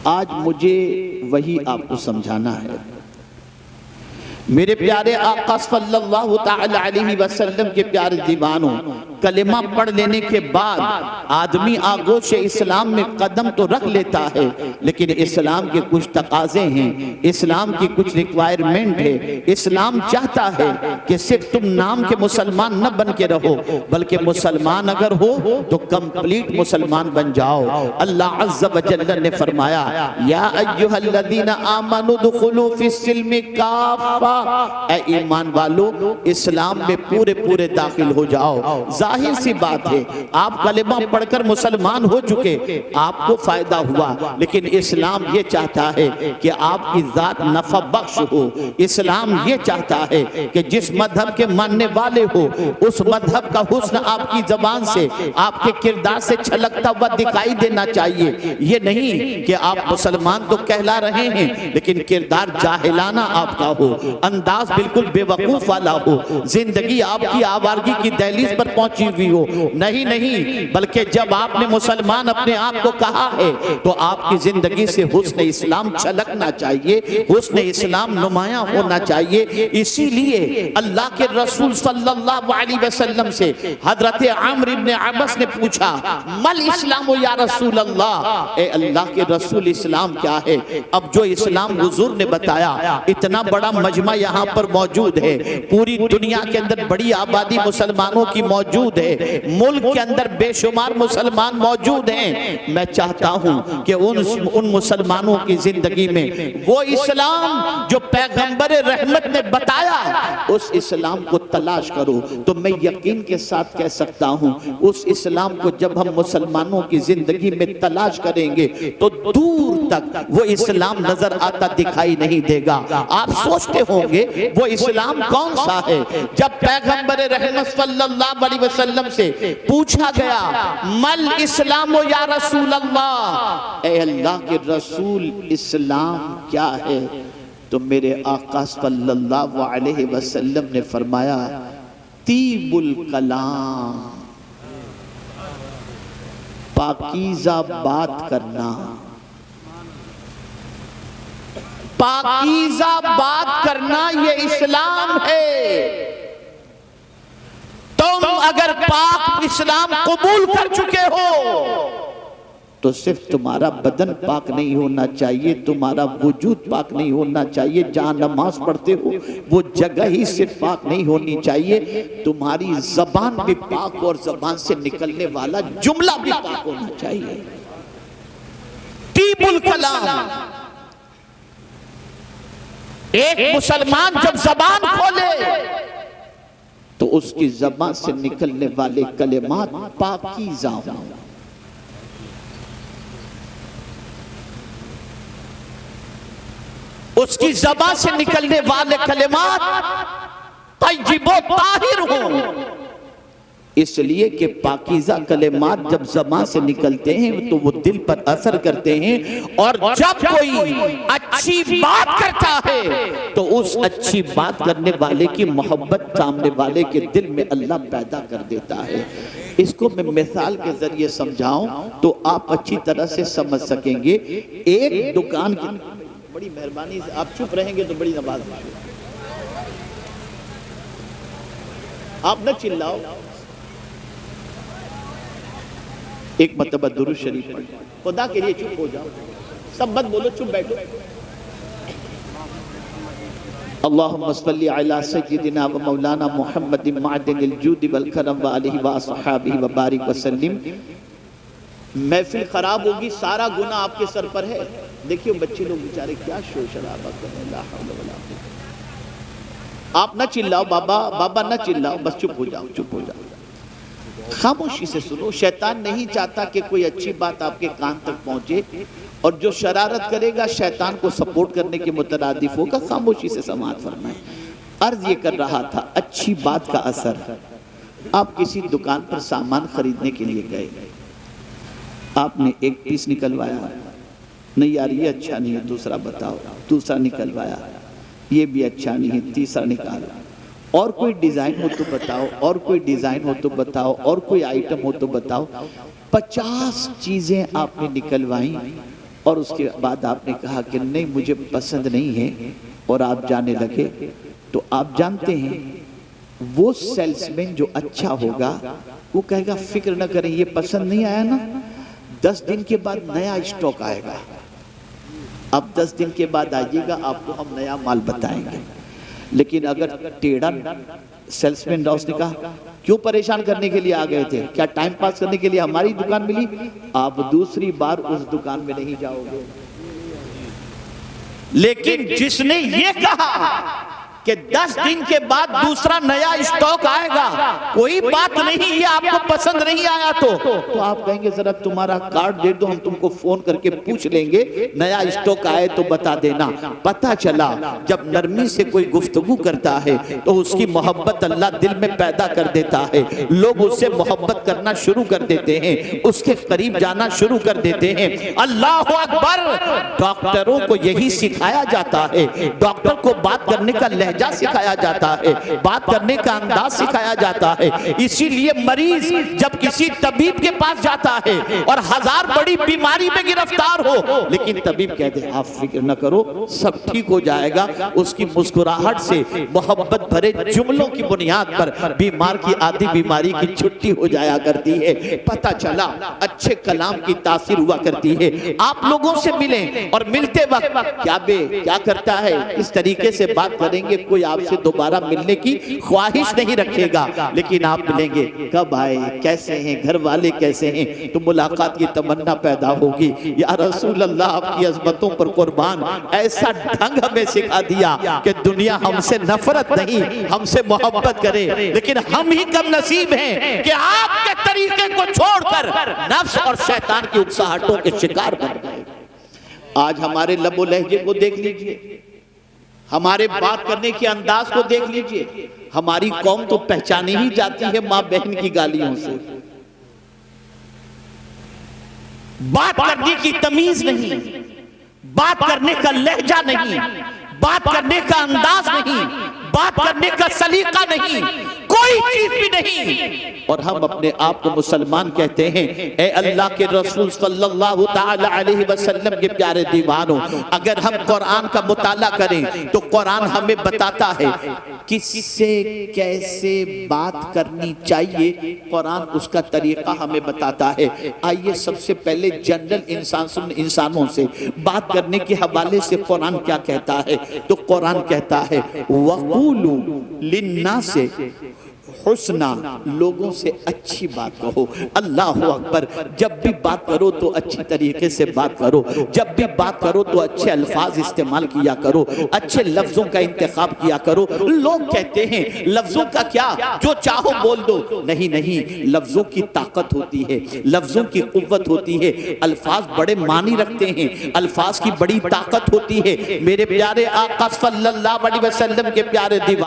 آج مجھے وہی آپ کو سمجھانا ہے۔ میرے پیارے آقا صلی اللہ تعالی علیہ وسلم کے پیارے دیوانوں، کلمہ پڑھ لینے کے بعد آدمی آغوش اسلام میں قدم تو رکھ لیتا ہے، لیکن اسلام کے کچھ تقاضے ہیں، اسلام کی کچھ ریکوائرمنٹ ہے۔ اسلام چاہتا ہے کہ صرف تم نام کے مسلمان نہ بن کے رہو، بلکہ مسلمان اگر ہو تو کمپلیٹ مسلمان بن جاؤ۔ اللہ عز و جل نے فرمایا یا ایھا الذین آمنوا ادخلوا فی السلم کافہ، اے ایمان والو اسلام میں پورے پورے داخل ہو جاؤ۔ ظاہر سی بات ہے، آپ کلمہ پڑھ کر مسلمان ہو چکے، آپ کو فائدہ ہوا، لیکن اسلام یہ چاہتا ہے کہ آپ کی ذات نفع بخش ہو۔ اسلام یہ چاہتا ہے کہ جس مذہب کے ماننے والے ہو اس مذہب کا حسن آپ کی زبان سے، آپ کے کردار سے چھلکتا ہوا دکھائی دینا چاہیے۔ یہ نہیں کہ آپ مسلمان تو کہلا رہے ہیں لیکن کردار جاہلانہ آپ کا ہو، انداز بالکل بے وقوف والا ہو، زندگی آپ کی آوارگی کی دہلیز پر پہنچی ہوئی ہو۔ نہیں، بلکہ جب آپ نے مسلمان اپنے آپ کو کہا ہے تو آپ کی زندگی سے حسن اسلام چھلکنا چاہیے، حسن اسلام نمایاں ہونا چاہیے۔ اسی لیے اللہ کے رسول صلی اللہ علیہ وسلم سے حضرت عمرو بن عبس نے پوچھا مل اسلام یا رسول اللہ، اے اللہ کے رسول اسلام کیا ہے؟ اب جو اسلام حضور نے بتایا، اتنا بڑا مجمع یہاں پر موجود ہے، پوری دنیا کے اندر بڑی آبادی مسلمانوں کی موجود ہے، ملک کے اندر بے شمار مسلمان موجود ہیں۔ میں چاہتا ہوں کہ ان مسلمانوں کی زندگی میں وہ اسلام جو پیغمبر رحمت نے بتایا اس اسلام کو تلاش کرو۔ تو میں یقین کے ساتھ کہہ سکتا ہوں اس اسلام کو جب ہم مسلمانوں کی زندگی میں تلاش کریں گے تو دور تک وہ اسلام نظر آتا دکھائی نہیں دے گا۔ آپ سوچتے ہوں گے وہ اسلام کون سا ہے؟ جب پیغمبر رحمت صلی اللہ علیہ وسلم سے پوچھا گیا مل اسلام یا رسول اللہ، اے اللہ کے رسول اسلام کیا ہے؟ تو میرے آقا صلی اللہ علیہ وسلم نے فرمایا طیب الکلام، پاکیزہ بات کرنا، پاکیزہ بات کرنا یہ اسلام ہے۔ تم اگر پاک اسلام قبول کر چکے ہو تو صرف تمہارا بدن پاک نہیں ہونا چاہیے، تمہارا وجود پاک نہیں ہونا چاہیے، جہاں نماز پڑھتے ہو وہ جگہ ہی صرف پاک نہیں ہونی چاہیے، تمہاری زبان بھی پاک اور زبان سے نکلنے والا جملہ بھی پاک ہونا چاہیے۔ طیب الکلام، ایک مسلمان جب زبان کھولے تو اس کی زبان سے نکلنے والے کلمات پاکیزہ ہوں۔ اس کی زبان سے نکلنے والے کلمات طیب و طاہر ہوں، اس لیے کہ پاکیزہ کلمات جب زبان سے نکلتے ہیں تو وہ دل پر اثر کرتے ہیں، اور جب کوئی اچھی بات کرتا ہے تو اس اچھی بات کرنے والے کی محبت سامنے والے کے دل میں اللہ پیدا کر دیتا ہے۔ اس کو میں مثال کے ذریعے سمجھاؤں تو آپ اچھی طرح سے سمجھ سکیں گے۔ ایک دکان کی بڑی مہربانی سے آپ چپ رہیں گے تو بڑی نواز ہوگی، آپ نہ چلاؤ، ایک مرتبہ درود شریف پڑھ، خدا کے لیے چپ ہو جاؤ، سب مت بولو، چپ بیٹھو۔ اللہم صلی علی سیدنا و مولانا محمد معدن الجود والکرم وآلہ وآصحابہ وبارک وسلم۔ محفل خراب ہوگی، سارا گناہ آپ کے سر پر ہے۔ دیکھیے بچے لوگ بیچارے کیا شور شرابہ کر رہے ہیں، لا حول ولا قوت۔ آپ نہ چلاؤ بابا نہ چلاؤ، بس چپ ہو جاؤ، چپ ہو جاؤ، خاموشی سے سنو۔ شیطان نہیں چاہتا کہ کوئی اچھی بات آپ کے کان تک پہنچے، اور جو شرارت کرے گا شیطان کو سپورٹ کرنے کے مترادف ہوگا۔ خاموشی سے سماعت فرمائیں۔ عرض یہ کر رہا تھا اچھی بات کا اثر۔ آپ کسی دکان پر سامان خریدنے کے لیے گئے، آپ نے ایک پیس نکلوایا، نہیں یار یہ اچھا نہیں ہے، دوسرا بتاؤ، دوسرا نکلوایا، یہ بھی اچھا نہیں ہے، تیسرا نکالا، اور کوئی ڈیزائن ہو تو بتاؤ، اور کوئی ڈیزائن ہو تو بتاؤ، اور کوئی آئٹم ہو تو بتاؤ۔ 50 چیزیں آپ نے نکلوائیں، اور اس کے بعد آپ نے کہا کہ نہیں مجھے پسند نہیں ہے اور آپ جانے لگے، تو آپ جانتے ہیں وہ سیلس مین جو اچھا ہوگا وہ کہے گا فکر نہ کریں، یہ پسند نہیں آیا نا، 10 دن کے بعد نیا اسٹاک آئے گا، اب 10 دن کے بعد آئیے گا، آپ کو ہم نیا مال بتائیں گے۔ لیکن اگر ٹیڑھا سیلس مین نے کہا کیوں پریشان کرنے کے لیے آ گئے تھے، کیا ٹائم پاس کرنے کے لیے ہماری دکان ملی، آپ دوسری بار اس دکان میں نہیں جاؤ گے۔ لیکن جس نے یہ کہا کہ 10 دن کے بعد دوسرا نیا اسٹاک آئے گا، کوئی بات نہیں، یہ آپ کو پسند نہیں آیا تو آپ کہیں گے ذرا تمہارا کارڈ دے دو، ہم تم کو فون کر کے پوچھ لیں گے، نیا اسٹاک آئے تو بتا دینا۔ پتہ چلا جب نرمی سے کوئی گفتگو کرتا ہے تو اس کی محبت اللہ دل میں پیدا کر دیتا ہے، لوگ اس سے محبت کرنا شروع کر دیتے ہیں، اس کے قریب جانا شروع کر دیتے ہیں۔ اللہ اکبر! ڈاکٹروں کو یہی سکھایا جاتا ہے، ڈاکٹر کو بات کرنے کا لہجہ سکھایا جاتا ہے، بات کرنے کا انداز سکھایا جاتا ہے۔ اسی لیے مریض جب کسی طبیب کے پاس جاتا ہے اور 1000 بڑی بیماری میں گرفتار ہو، لیکن طبیب کہتے ہیں آپ فکر نہ کرو، سب ٹھیک ہو جائے گا، اس کی مسکراہٹ سے محبت بھرے جملوں کی بنیاد پر بیمار کی آدھی بیماری کی چھٹی ہو جایا کرتی ہے۔ پتہ چلا اچھے کلام کی تاثیر ہوا کرتی ہے۔ آپ لوگوں سے ملیں اور ملتے وقت کیا کرتا ہے، اس طریقے سے بات کریں گے، کوئی آپ سے دوبارہ ملنے کی خواہش نہیں رکھے گا، لیکن آپ ملیں گے، کب آئے، کیسے ہیں، گھر والے کیسے ہیں، تو ملاقات کی تمنا پیدا ہوگی۔ یا رسول اللہ آپ کی عظمتوں پر قربان، ایسا ڈھنگ ہمیں سکھا دیا کہ دنیا ہم سے نفرت نہیں، ہم سے محبت کرے، لیکن ہم ہی کم نصیب ہیں کہ آپ کے طریقے کو چھوڑ کر نفس اور شیطان کی اکساہٹوں کے شکار بن گئے۔ آج ہمارے لب و لہجے کو دیکھ لیجئے، ہمارے بات کرنے کے انداز کو دیکھ لیجئے، ہماری قوم تو پہچانی ہی جاتی ہے ماں بہن کی گالیوں سے، بات کرنے کی تمیز نہیں، بات کرنے کا لہجہ نہیں، بات کرنے کا انداز نہیں، بات کرنے کا سلیقہ نہیں، کوئی چیز بھی نہیں، اور ہم اپنے آپ کو مسلمان کہتے ہیں۔ اے اللہ کے رسول صلی اللہ تعالی علیہ وسلم کے پیارے دیوانوں، اگر ہم قرآن کا مطالعہ کریں تو قرآن ہمیں بتاتا ہے کس سے کیسے بات کرنی چاہیے، قرآن اس کا طریقہ ہمیں بتاتا ہے۔ آئیے سب سے پہلے جنرل انسانوں سے بات کرنے کے حوالے سے قرآن کیا کہتا ہے، تو قرآن کہتا ہے وَقُولُوا لِلنَّاسِ حسنا، لوگوں سے اچھی بات کہو۔ اللہ اکبر! جب بھی بات کرو تو اچھی طریقے سے بات کرو، جب بھی بات کرو تو اچھے الفاظ استعمال کیا کرو، اچھے لفظوں کا انتخاب کیا کرو۔ لوگ کہتے ہیں لفظوں کا کیا، جو چاہو بول دو، نہیں، لفظوں کی طاقت ہوتی ہے، لفظوں کی قوت ہوتی ہے، الفاظ بڑے معنی رکھتے ہیں، الفاظ کی بڑی طاقت ہوتی ہے۔ میرے پیارے آقا صلی اللہ علیہ وسلم کے پیارے دیوان